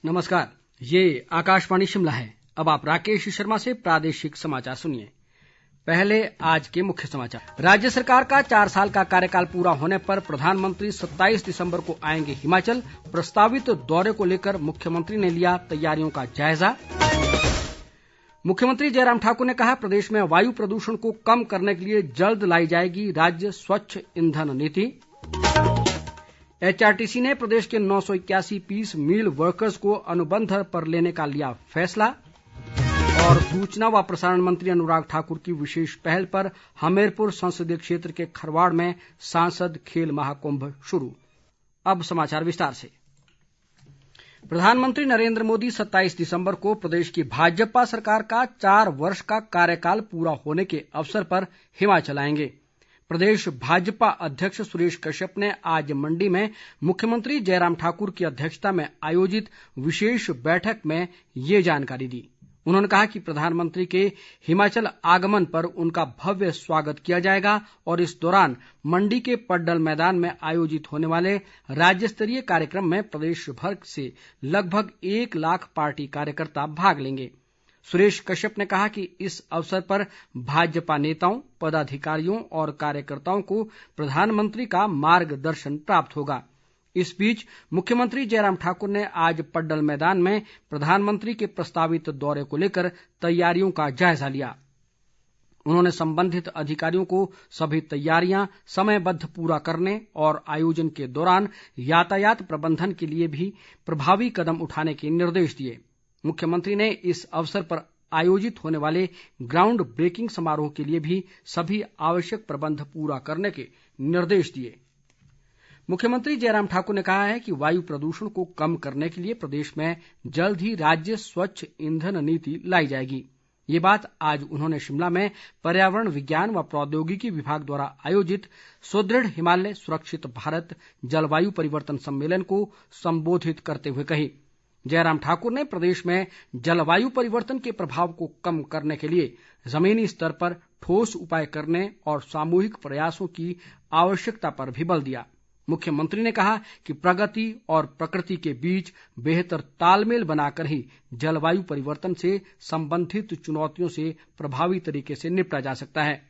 नमस्कार, ये आकाशवाणी शिमला है। अब आप राकेश शर्मा से प्रादेशिक समाचार सुनिए। पहले आज के मुख्य समाचार। राज्य सरकार का 4 साल का कार्यकाल पूरा होने पर प्रधानमंत्री 27 दिसंबर को आएंगे हिमाचल। प्रस्तावित दौरे को लेकर मुख्यमंत्री ने लिया तैयारियों का जायजा। मुख्यमंत्री जयराम ठाकुर ने कहा, प्रदेश में वायु प्रदूषण को कम करने के लिए जल्द लाई जाएगी राज्य स्वच्छ ईंधन नीति। एचआरटीसी ने प्रदेश के 981 पीस मील वर्कर्स को अनुबंध पर लेने का लिया फैसला। और सूचना व प्रसारण मंत्री अनुराग ठाकुर की विशेष पहल पर हमीरपुर संसदीय क्षेत्र के खरवाड़ में सांसद खेल महाकुंभ शुरू। अब समाचार विस्तार से। प्रधानमंत्री नरेंद्र मोदी 27 दिसंबर को प्रदेश की भाजपा सरकार का 4 वर्ष का कार्यकाल पूरा होने के अवसर पर हिमाचल आएंगे। प्रदेश भाजपा अध्यक्ष सुरेश कश्यप ने आज मंडी में मुख्यमंत्री जयराम ठाकुर की अध्यक्षता में आयोजित विशेष बैठक में ये जानकारी दी। उन्होंने कहा कि प्रधानमंत्री के हिमाचल आगमन पर उनका भव्य स्वागत किया जाएगा और इस दौरान मंडी के पड्डल मैदान में आयोजित होने वाले राज्य स्तरीय कार्यक्रम में प्रदेश भर से लगभग 1 लाख पार्टी कार्यकर्ता भाग लेंगे। सुरेश कश्यप ने कहा कि इस अवसर पर भाजपा नेताओं, पदाधिकारियों और कार्यकर्ताओं को प्रधानमंत्री का मार्गदर्शन प्राप्त होगा। इस बीच मुख्यमंत्री जयराम ठाकुर ने आज पड्डल मैदान में प्रधानमंत्री के प्रस्तावित दौरे को लेकर तैयारियों का जायजा लिया। उन्होंने संबंधित अधिकारियों को सभी तैयारियां समयबद्ध पूरा करने और आयोजन के दौरान यातायात प्रबंधन के लिए भी प्रभावी कदम उठाने के निर्देश दिए। मुख्यमंत्री ने इस अवसर पर आयोजित होने वाले ग्राउंड ब्रेकिंग समारोह के लिए भी सभी आवश्यक प्रबंध पूरा करने के निर्देश दिए। मुख्यमंत्री जयराम ठाकुर ने कहा है कि वायु प्रदूषण को कम करने के लिए प्रदेश में जल्द ही राज्य स्वच्छ ईंधन नीति लाई जाएगी। ये बात आज उन्होंने शिमला में पर्यावरण विज्ञान व प्रौद्योगिकी विभाग द्वारा आयोजित सुदृढ़ हिमालय सुरक्षित भारत जलवायु परिवर्तन सम्मेलन को संबोधित करते हुए कही। जयराम ठाकुर ने प्रदेश में जलवायु परिवर्तन के प्रभाव को कम करने के लिए जमीनी स्तर पर ठोस उपाय करने और सामूहिक प्रयासों की आवश्यकता पर भी बल दिया। मुख्यमंत्री ने कहा कि प्रगति और प्रकृति के बीच बेहतर तालमेल बनाकर ही जलवायु परिवर्तन से संबंधित चुनौतियों से प्रभावी तरीके से निपटा जा सकता है।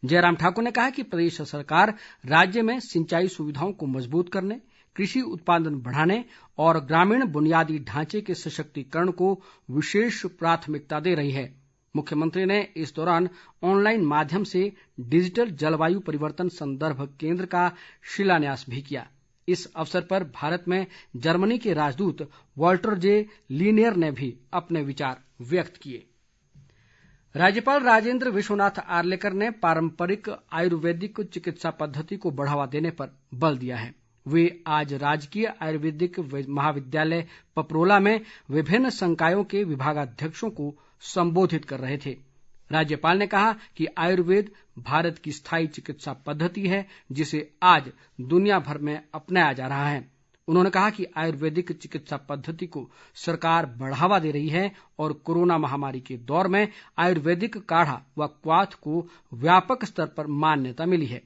जयराम ठाकुर ने कहा कि प्रदेश सरकार राज्य में सिंचाई सुविधाओं को मजबूत करने, कृषि उत्पादन बढ़ाने और ग्रामीण बुनियादी ढांचे के सशक्तिकरण को विशेष प्राथमिकता दे रही है। मुख्यमंत्री ने इस दौरान ऑनलाइन माध्यम से डिजिटल जलवायु परिवर्तन संदर्भ केंद्र का शिलान्यास भी किया। इस अवसर पर भारत में जर्मनी के राजदूत वॉल्टर जे लीनियर ने भी अपने विचार व्यक्त किए। राज्यपाल राजेंद्र विश्वनाथ आर्लेकर ने पारंपरिक आयुर्वेदिक चिकित्सा पद्धति को बढ़ावा देने पर बल दिया है। वे आज राजकीय आयुर्वेदिक महाविद्यालय पपरोला में विभिन्न संकायों के विभागाध्यक्षों को संबोधित कर रहे थे। राज्यपाल ने कहा कि आयुर्वेद भारत की स्थायी चिकित्सा पद्धति है जिसे आज दुनिया भर में अपनाया जा रहा है। उन्होंने कहा कि आयुर्वेदिक चिकित्सा पद्धति को सरकार बढ़ावा दे रही है और कोरोना महामारी के दौर में आयुर्वेदिक काढ़ा व क्वाथ को व्यापक स्तर पर मान्यता मिली है।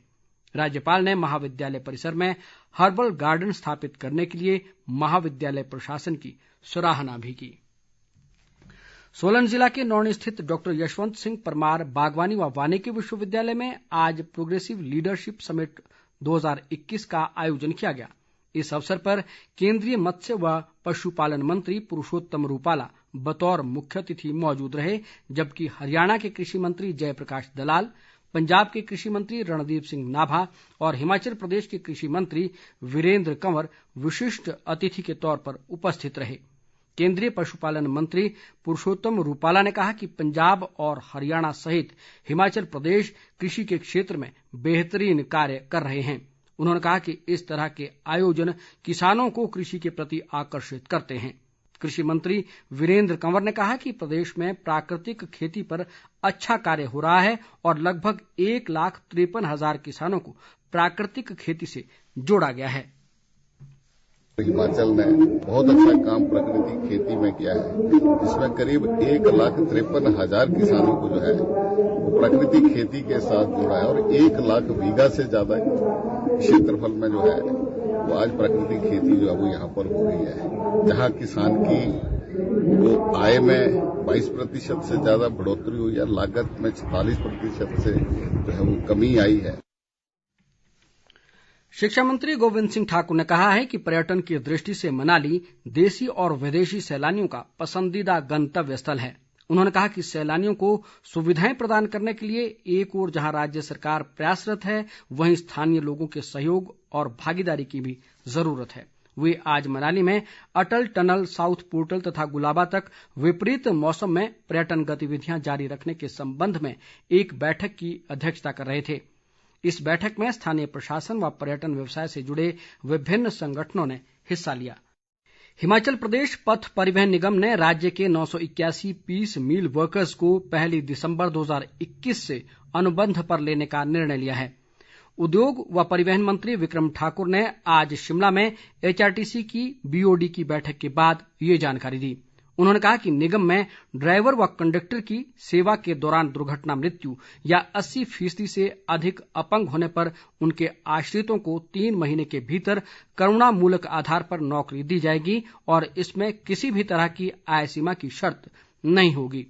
राज्यपाल ने महाविद्यालय परिसर में हर्बल गार्डन स्थापित करने के लिए महाविद्यालय प्रशासन की सराहना भी की। सोलन जिला के नौणी स्थित डॉक्टर यशवंत सिंह परमार बागवानी व वानिकी विश्वविद्यालय में आज प्रोग्रेसिव लीडरशिप समिट 2021 का आयोजन किया गया। इस अवसर पर केंद्रीय मत्स्य व पशुपालन मंत्री पुरुषोत्तम रूपाला बतौर मुख्य अतिथि मौजूद रहे, जबकि हरियाणा के कृषि मंत्री जयप्रकाश दलाल, पंजाब के कृषि मंत्री रणदीप सिंह नाभा और हिमाचल प्रदेश के कृषि मंत्री वीरेंद्र कंवर विशिष्ट अतिथि के तौर पर उपस्थित रहे। केंद्रीय पशुपालन मंत्री पुरुषोत्तम रूपाला ने कहा कि पंजाब और हरियाणा सहित हिमाचल प्रदेश कृषि के क्षेत्र में बेहतरीन कार्य कर रहे हैं। उन्होंने कहा कि इस तरह के आयोजन किसानों को कृषि के प्रति आकर्षित करते हैं। कृषि मंत्री वीरेंद्र कंवर ने कहा कि प्रदेश में प्राकृतिक खेती पर अच्छा कार्य हो रहा है और लगभग 1,53,000 किसानों को प्राकृतिक खेती से जोड़ा गया है। हिमाचल ने बहुत अच्छा काम प्राकृतिक खेती में किया है, जिसमें करीब 1,53,000 किसानों को जो है वो प्राकृतिक खेती के साथ जोड़ा है और 1 लाख बीघा से ज्यादा क्षेत्रफल में जो है वो आज प्राकृतिक खेती जो है वो यहाँ पर हो गई है, जहाँ किसान की वो आय में 22% से ज्यादा बढ़ोतरी हुई है, लागत में 46% से जो है वो कमी आई है। शिक्षा मंत्री गोविंद सिंह ठाकुर ने कहा है कि पर्यटन की दृष्टि से मनाली देसी और विदेशी सैलानियों का पसंदीदा गंतव्य स्थल है। उन्होंने कहा कि सैलानियों को सुविधाएं प्रदान करने के लिए एक ओर जहां राज्य सरकार प्रयासरत है, वहीं स्थानीय लोगों के सहयोग और भागीदारी की भी जरूरत है। वे आज मनाली में अटल टनल, साउथ पोर्टल तथा गुलाबा तक विपरीत मौसम में पर्यटन गतिविधियां जारी रखने के संबंध में एक बैठक की अध्यक्षता कर रहे थे। इस बैठक में स्थानीय प्रशासन व पर्यटन व्यवसाय से जुड़े विभिन्न संगठनों ने हिस्सा लिया। हिमाचल प्रदेश पथ परिवहन निगम ने राज्य के 981 पीस मील वर्कर्स को 1 दिसंबर 2021 से अनुबंध पर लेने का निर्णय लिया है। उद्योग व परिवहन मंत्री विक्रम ठाकुर ने आज शिमला में HRTC की BOD की बैठक के बाद ये जानकारी दी। उन्होंने कहा कि निगम में ड्राइवर व कंडक्टर की सेवा के दौरान दुर्घटना मृत्यु या 80% से अधिक अपंग होने पर उनके आश्रितों को 3 महीने के भीतर करुणामूलक आधार पर नौकरी दी जाएगी और इसमें किसी भी तरह की आय सीमा की शर्त नहीं होगी।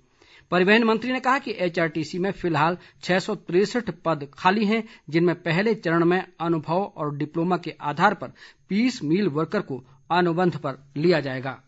परिवहन मंत्री ने कहा कि HRTC में फिलहाल 663 पद खाली हैं, जिनमें पहले चरण में अनुभव और डिप्लोमा के आधार पर 20 मील वर्कर को अनुबंध पर लिया जाएगा।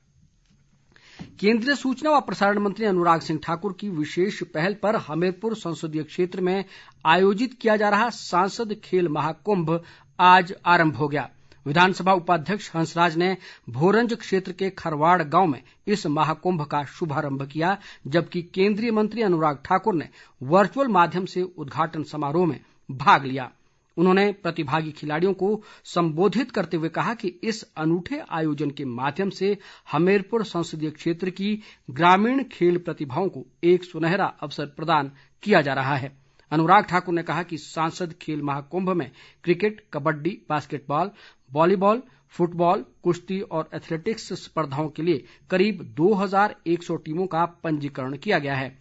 केंद्रीय सूचना व प्रसारण मंत्री अनुराग सिंह ठाकुर की विशेष पहल पर हमीरपुर संसदीय क्षेत्र में आयोजित किया जा रहा सांसद खेल महाकुंभ आज आरंभ हो गया। विधानसभा उपाध्यक्ष हंसराज ने भोरंज क्षेत्र के खरवाड़ गांव में इस महाकुंभ का शुभारंभ किया, जबकि केंद्रीय मंत्री अनुराग ठाकुर ने वर्चुअल माध्यम से उद्घाटन समारोह में भाग लिया। उन्होंने प्रतिभागी खिलाड़ियों को संबोधित करते हुए कहा कि इस अनूठे आयोजन के माध्यम से हमीरपुर संसदीय क्षेत्र की ग्रामीण खेल प्रतिभाओं को एक सुनहरा अवसर प्रदान किया जा रहा है। अनुराग ठाकुर ने कहा कि सांसद खेल महाकुंभ में cricket, kabaddi, basketball, volleyball, football, कुश्ती और एथलेटिक्स स्पर्धाओं के लिए करीब 2100 टीमों का पंजीकरण किया गया है।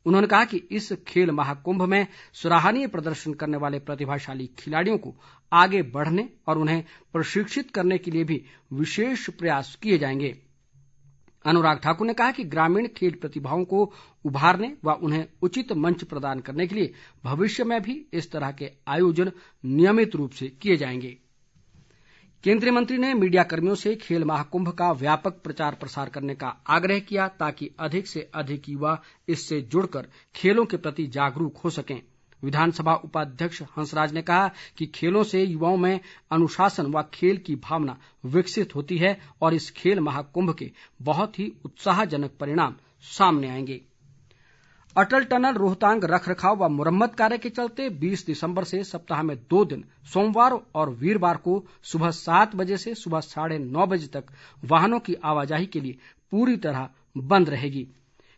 उन्होंने कहा कि इस खेल महाकुंभ में सराहनीय प्रदर्शन करने वाले प्रतिभाशाली खिलाड़ियों को आगे बढ़ने और उन्हें प्रशिक्षित करने के लिए भी विशेष प्रयास किए जाएंगे। अनुराग ठाकुर ने कहा कि ग्रामीण खेल प्रतिभाओं को उभारने व उन्हें उचित मंच प्रदान करने के लिए भविष्य में भी इस तरह के आयोजन नियमित रूप से किए जाएंगे। केंद्रीय मंत्री ने मीडिया कर्मियों से खेल महाकुंभ का व्यापक प्रचार प्रसार करने का आग्रह किया ताकि अधिक से अधिक युवा इससे जुड़कर खेलों के प्रति जागरूक हो सकें। विधानसभा उपाध्यक्ष हंसराज ने कहा कि खेलों से युवाओं में अनुशासन व खेल की भावना विकसित होती है और इस खेल महाकुंभ के बहुत ही उत्साहजनक परिणाम सामने आएंगे। अटल टनल रोहतांग रखरखाव व मुरम्मत कार्य के चलते 20 दिसंबर से सप्ताह में 2 दिन सोमवार और वीरवार को सुबह 7 बजे से सुबह 9:30 बजे तक वाहनों की आवाजाही के लिए पूरी तरह बंद रहेगी।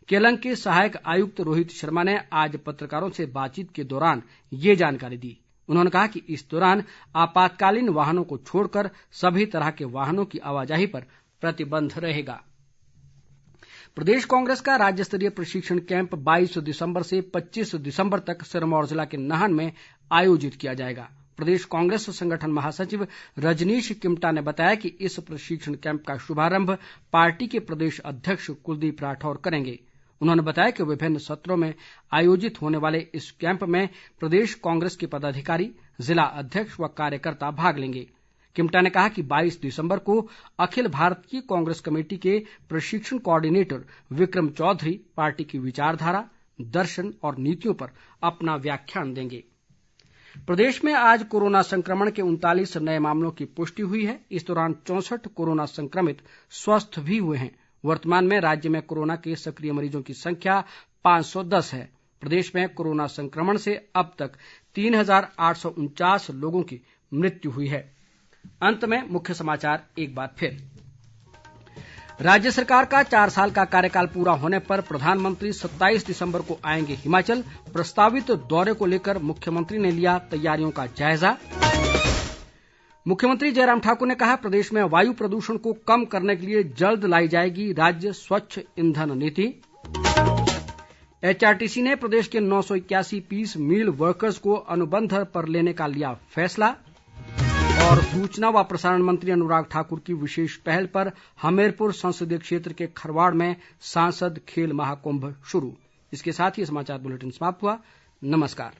केलंग के सहायक आयुक्त रोहित शर्मा ने आज पत्रकारों से बातचीत के दौरान ये जानकारी दी। उन्होंने कहा कि इस दौरान आपातकालीन वाहनों को छोड़कर सभी तरह के वाहनों की आवाजाही पर प्रतिबंध रहेगा। प्रदेश कांग्रेस का राज्य स्तरीय प्रशिक्षण कैंप 22 दिसंबर से 25 दिसंबर तक सिरमौर जिला के नाहन में आयोजित किया जाएगा। प्रदेश कांग्रेस संगठन महासचिव रजनीश किमटा ने बताया कि इस प्रशिक्षण कैंप का शुभारंभ पार्टी के प्रदेश अध्यक्ष कुलदीप राठौर करेंगे। उन्होंने बताया कि विभिन्न सत्रों में आयोजित होने वाले इस कैंप में प्रदेश कांग्रेस के पदाधिकारी, जिला अध्यक्ष व कार्यकर्ता भाग लेंगे। किमटा ने कहा कि 22 दिसंबर को अखिल भारतीय कांग्रेस कमेटी के प्रशिक्षण कोऑर्डिनेटर विक्रम चौधरी पार्टी की विचारधारा, दर्शन और नीतियों पर अपना व्याख्यान देंगे। प्रदेश में आज कोरोना संक्रमण के 39 नए मामलों की पुष्टि हुई है। इस दौरान 64 कोरोना संक्रमित स्वस्थ भी हुए हैं। वर्तमान में राज्य में कोरोना के सक्रिय मरीजों की संख्या 510 है। प्रदेश में कोरोना संक्रमण से अब तक 3849 लोगों की मृत्यु हुई है। अंत में मुख्य समाचार एक बार फिर। राज्य सरकार का 4 साल का कार्यकाल पूरा होने पर प्रधानमंत्री 27 दिसंबर को आएंगे हिमाचल। प्रस्तावित दौरे को लेकर मुख्यमंत्री ने लिया तैयारियों का जायजा। मुख्यमंत्री जयराम ठाकुर ने कहा प्रदेश में वायु प्रदूषण को कम करने के लिए जल्द लाई जाएगी राज्य स्वच्छ ईंधन नीति। HRTC ने प्रदेश के 981 पीस मील वर्कर्स को अनुबंध पर लेने का लिया फैसला। और सूचना व प्रसारण मंत्री अनुराग ठाकुर की विशेष पहल पर हमीरपुर संसदीय क्षेत्र के खरवाड़ में सांसद खेल महाकुंभ शुरू। इसके साथ ही समाचार बुलेटिन समाप्त हुआ। नमस्कार।